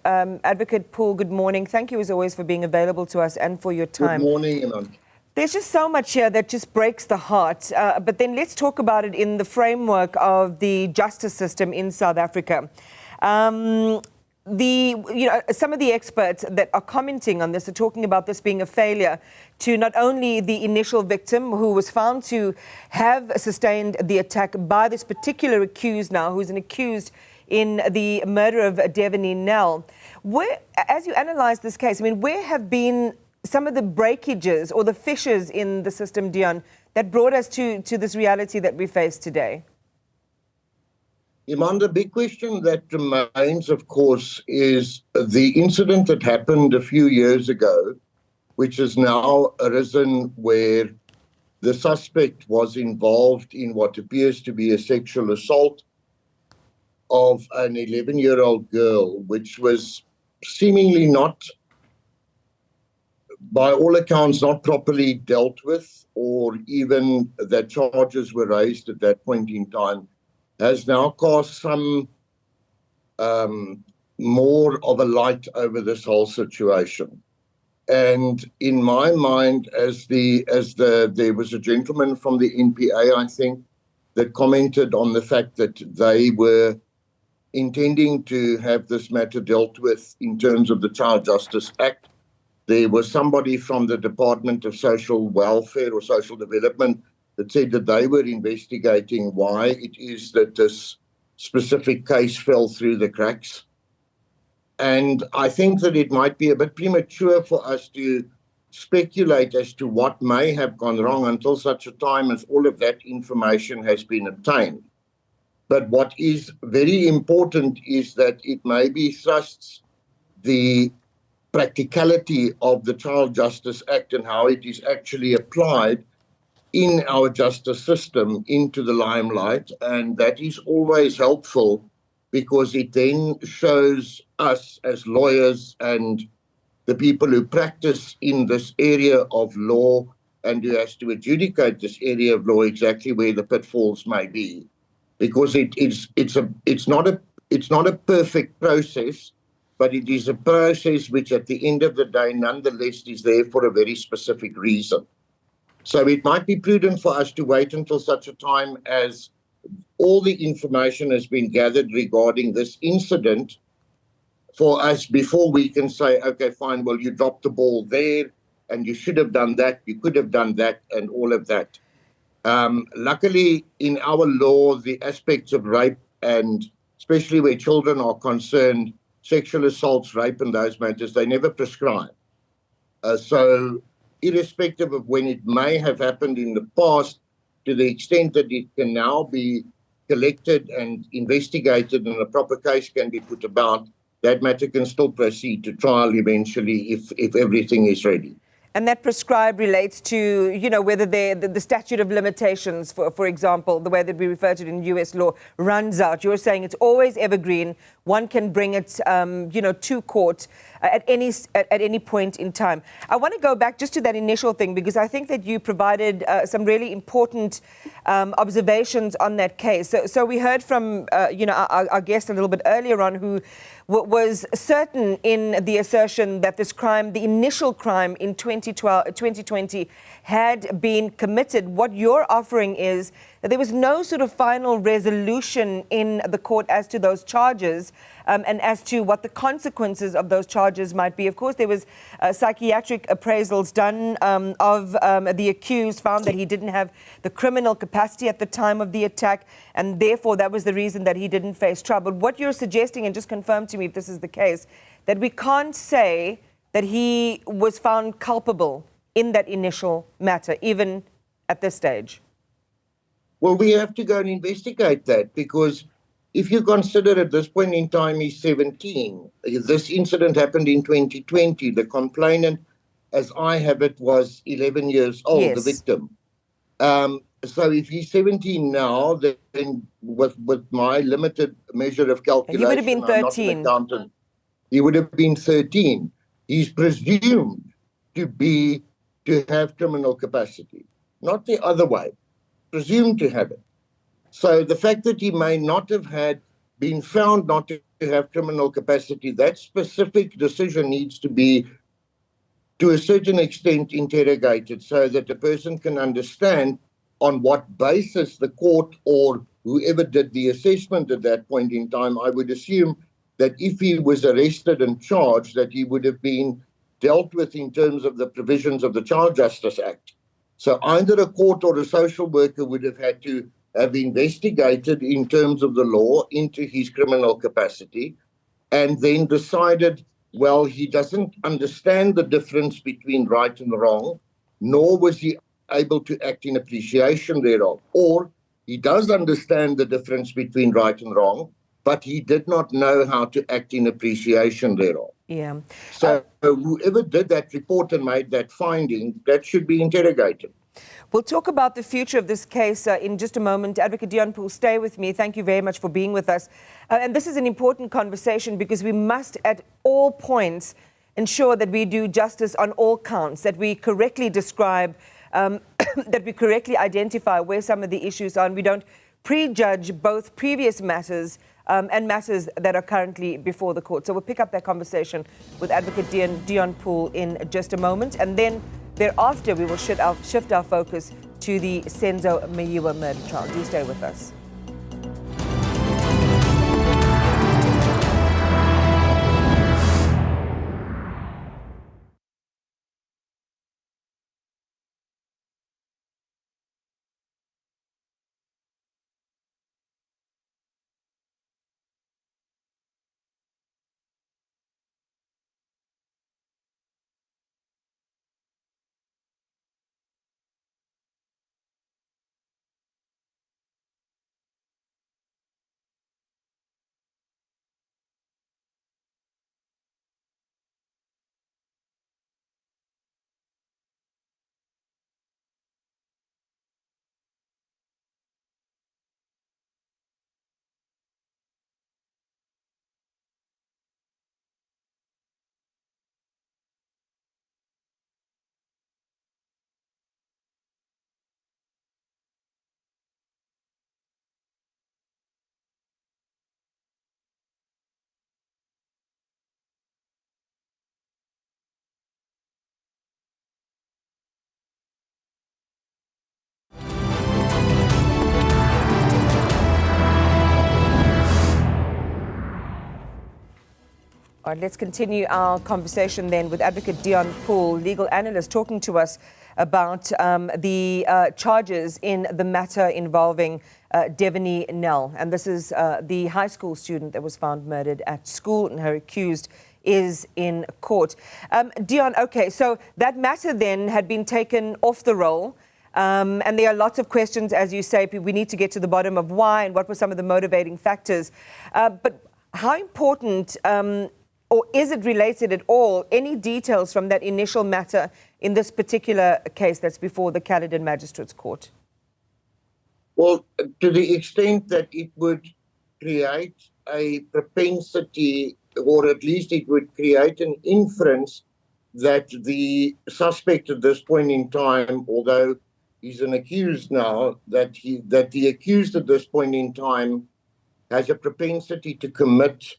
Advocate Pool, good morning. Thank you as always for being available to us and for your time. Good morning, Iman. There's just so much here that just breaks the heart. But then let's talk about it in the framework of the justice system in South Africa. Some of the experts that are commenting on this are talking about this being a failure to not only the initial victim who was found to have sustained the attack by this particular accused now, who's an accused in the murder of Deveney Nel. As you analyse this case, I mean, where have been some of the breakages or the fissures in the system, Deon, that brought us to this reality that we face today? Iman, the big question that remains, of course, is the incident that happened a few years ago, which has now arisen where the suspect was involved in what appears to be a sexual assault of an 11-year-old girl, which was seemingly not, by all accounts, not properly dealt with, or even that charges were raised at that point in time, has now cast some more of a light over this whole situation. And in my mind, there was a gentleman from the NPA, I think, that commented on the fact that they were intending to have this matter dealt with in terms of the Child Justice Act. There was somebody from the Department of Social Welfare or Social Development that said that they were investigating why it is that this specific case fell through the cracks. And I think that it might be a bit premature for us to speculate as to what may have gone wrong until such a time as all of that information has been obtained. But what is very important is that it maybe thrusts the practicality of the Child Justice Act and how it is actually applied in our justice system into the limelight. And that is always helpful because it then shows us as lawyers and the people who practice in this area of law and who has to adjudicate this area of law exactly where the pitfalls may be. Because it's not a perfect process, but it is a process which at the end of the day nonetheless is there for a very specific reason. So it might be prudent for us to wait until such a time as all the information has been gathered regarding this incident for us before we can say, okay, fine, well, you dropped the ball there and you should have done that, you could have done that, and all of that. Luckily, in our law, the aspects of rape, and especially where children are concerned, sexual assaults, rape, and those matters, they never prescribe. So irrespective of when it may have happened in the past, to the extent that it can now be collected and investigated and a proper case can be put about, that matter can still proceed to trial eventually if everything is ready. And that prescribed relates to, whether the statute of limitations, for example, the way that we refer to it in US law, runs out. You're saying it's always evergreen. One can bring it, to court at any point in time. I want to go back just to that initial thing, because I think that you provided some really important observations on that case. So we heard from, our guest a little bit earlier on, who was certain in the assertion that this crime, the initial crime in 2020, had been committed. What you're offering is that there was no sort of final resolution in the court as to those charges and as to what the consequences of those charges might be. Of course, there was psychiatric appraisals done of the accused, found that he didn't have the criminal capacity at the time of the attack, and therefore that was the reason that he didn't face trial. But what you're suggesting, and just confirm to me if this is the case, that we can't say that he was found culpable in that initial matter, even at this stage? Well, we have to go and investigate that, because if you consider at this point in time he's 17, this incident happened in 2020. The complainant, as I have it, was 11 years old, yes. The victim. So if he's 17 now, then with my limited measure of calculation, he would have been 13. I'm not an accountant, he would have been 13. He's presumed to have criminal capacity, not the other way, presumed to have it. So the fact that he may not have been found not to have criminal capacity, that specific decision needs to be, to a certain extent, interrogated so that the person can understand on what basis the court or whoever did the assessment at that point in time. I would assume that if he was arrested and charged, that he would have been dealt with in terms of the provisions of the Child Justice Act. So either a court or a social worker would have had to have investigated in terms of the law into his criminal capacity and then decided, well, he doesn't understand the difference between right and wrong, nor was he able to act in appreciation thereof. Or he does understand the difference between right and wrong, but he did not know how to act in appreciation thereof. Yeah. So whoever did that report and made that finding, that should be interrogated. We'll talk about the future of this case in just a moment. Advocate Deon Pool, stay with me. Thank you very much for being with us. And this is an important conversation because we must at all points ensure that we do justice on all counts, that we correctly describe, that we correctly identify where some of the issues are, and we don't prejudge both previous matters and matters that are currently before the court. So we'll pick up that conversation with Advocate Deon Pool in just a moment. And then thereafter, we will shift our focus to the Senzo Mayiwa murder trial. Do stay with us. All right, let's continue our conversation then with Advocate Deon Pool, legal analyst, talking to us about the charges in the matter involving Deveney Nel. And this is the high school student that was found murdered at school, and her accused is in court. Deon, okay, so that matter then had been taken off the roll. And there are lots of questions, as you say. We need to get to the bottom of why and what were some of the motivating factors. But how important or is it related at all? Any details from that initial matter in this particular case that's before the Caledon Magistrate's Court? Well, to the extent that it would create a propensity, or at least it would create an inference that the suspect at this point in time, although he's an accused now, that the accused at this point in time has a propensity to commit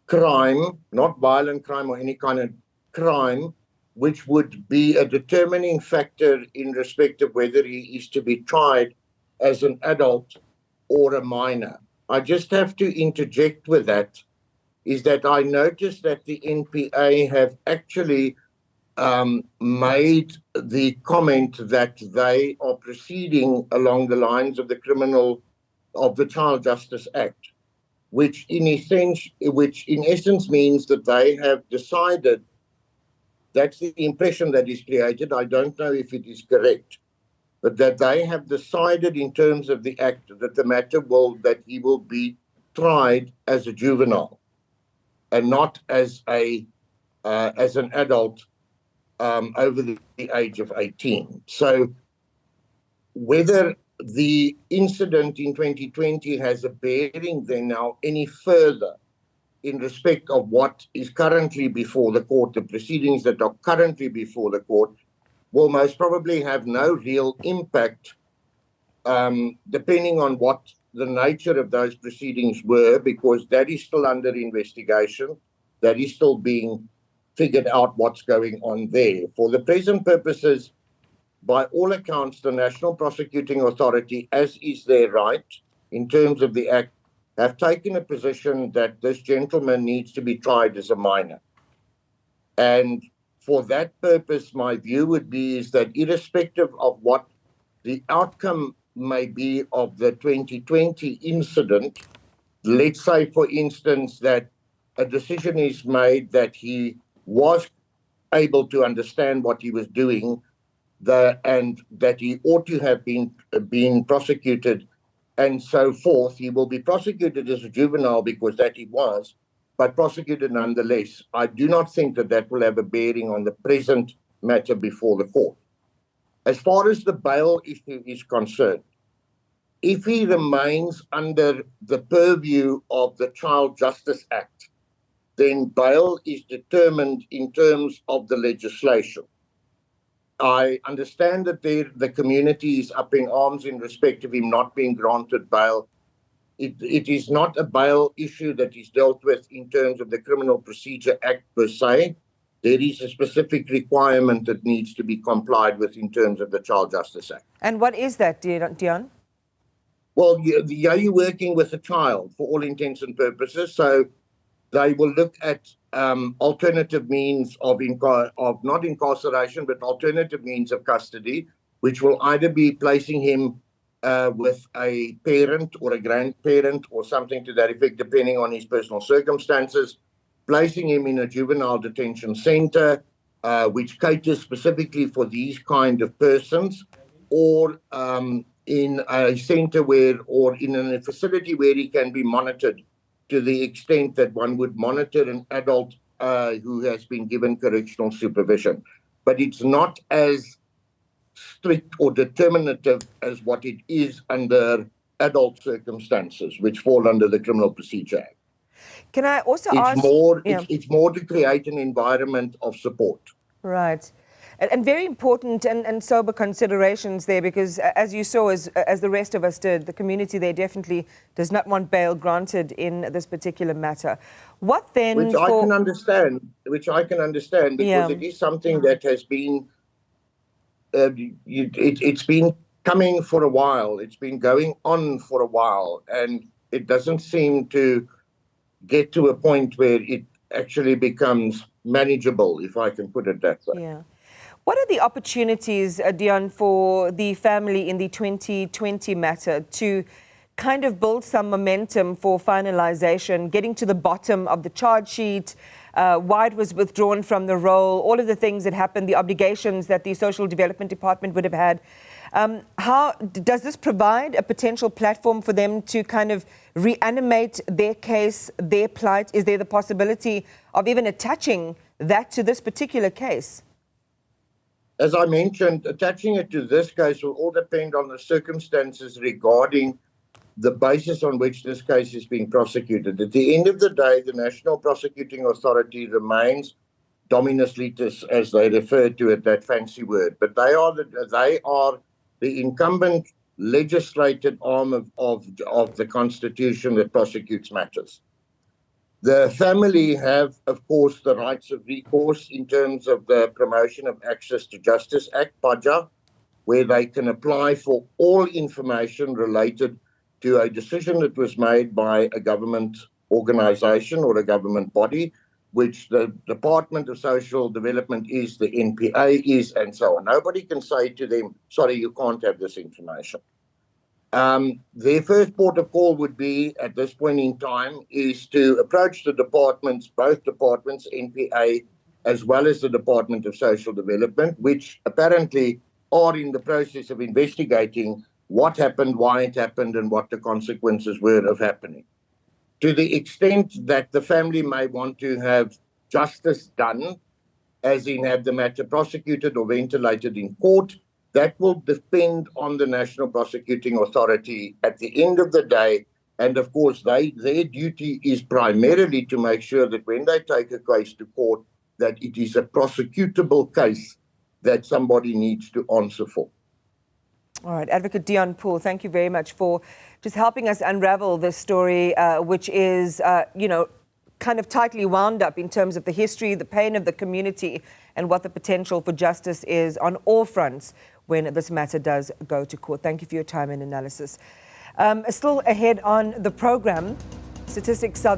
crime, not violent crime or any kind of crime, which would be a determining factor in respect of whether he is to be tried as an adult or a minor. I just have to interject with that, is that I noticed that the NPA have actually made the comment that they are proceeding along the lines of the Child Justice Act, which in essence means that they have decided, that's the impression that is created, I don't know if it is correct, but that they have decided in terms of the act that that he will be tried as a juvenile and not as an adult over the age of 18. So whether the incident in 2020 has a bearing then now any further in respect of what is currently before the court, the proceedings that are currently before the court, will most probably have no real impact, depending on what the nature of those proceedings were, because that is still under investigation. That is still being figured out what's going on there. For the present purposes, by all accounts, the National Prosecuting Authority, as is their right in terms of the Act, have taken a position that this gentleman needs to be tried as a minor. And for that purpose, my view would be is that irrespective of what the outcome may be of the 2020 incident, let's say, for instance, that a decision is made that he was able to understand what he was doing, and that he ought to have been prosecuted and so forth. He will be prosecuted as a juvenile because that he was, but prosecuted nonetheless. I do not think that that will have a bearing on the present matter before the court. As far as the bail issue is concerned, if he remains under the purview of the Child Justice Act, then bail is determined in terms of the legislation. I understand that the community is up in arms in respect of him not being granted bail. It is not a bail issue that is dealt with in terms of the Criminal Procedure Act per se. There is a specific requirement that needs to be complied with in terms of the Child Justice Act. And what is that, Deon? Well, you're working with a child for all intents and purposes, so they will look at alternative means of not incarceration, but alternative means of custody, which will either be placing him with a parent or a grandparent or something to that effect, depending on his personal circumstances, placing him in a juvenile detention center, which caters specifically for these kind of persons, or in a center or in a facility where he can be monitored to the extent that one would monitor an adult who has been given correctional supervision. But it's not as strict or determinative as what it is under adult circumstances, which fall under the Criminal Procedure Act. Can I also ask? It's more to create an environment of support. Right. And very important and sober considerations there, because as you saw, as the rest of us did, the community there definitely does not want bail granted in this particular matter. What then? Which I can understand, because it is something that has been, it's been coming for a while. It's been going on for a while, and it doesn't seem to get to a point where it actually becomes manageable, if I can put it that way. Yeah. What are the opportunities, Deon, for the family in the 2020 matter to kind of build some momentum for finalization, getting to the bottom of the charge sheet, why it was withdrawn from the role, all of the things that happened, the obligations that the Social Development Department would have had? How does this provide a potential platform for them to kind of reanimate their case, their plight? Is there the possibility of even attaching that to this particular case? As I mentioned, attaching it to this case will all depend on the circumstances regarding the basis on which this case is being prosecuted. At the end of the day, the National Prosecuting Authority remains dominus litis, as they refer to it, that fancy word. But they are the incumbent legislated arm of the Constitution that prosecutes matters. The family have, of course, the rights of recourse in terms of the Promotion of Access to Justice Act, PAJA, where they can apply for all information related to a decision that was made by a government organization or a government body, which the Department of Social Development is, the NPA is, and so on. Nobody can say to them, sorry, you can't have this information. Their first port of call would be, at this point in time, is to approach the departments, both departments, NPA, as well as the Department of Social Development, which apparently are in the process of investigating what happened, why it happened, and what the consequences were of happening. To the extent that the family may want to have justice done, as in have the matter prosecuted or ventilated in court, that will depend on the National Prosecuting Authority at the end of the day. And of course, their duty is primarily to make sure that when they take a case to court, that it is a prosecutable case that somebody needs to answer for. All right, Advocate Deon Pool, thank you very much for just helping us unravel this story, which is, kind of tightly wound up in terms of the history, the pain of the community, and what the potential for justice is on all fronts when this matter does go to court. Thank you for your time and analysis. Still ahead on the program, Statistics South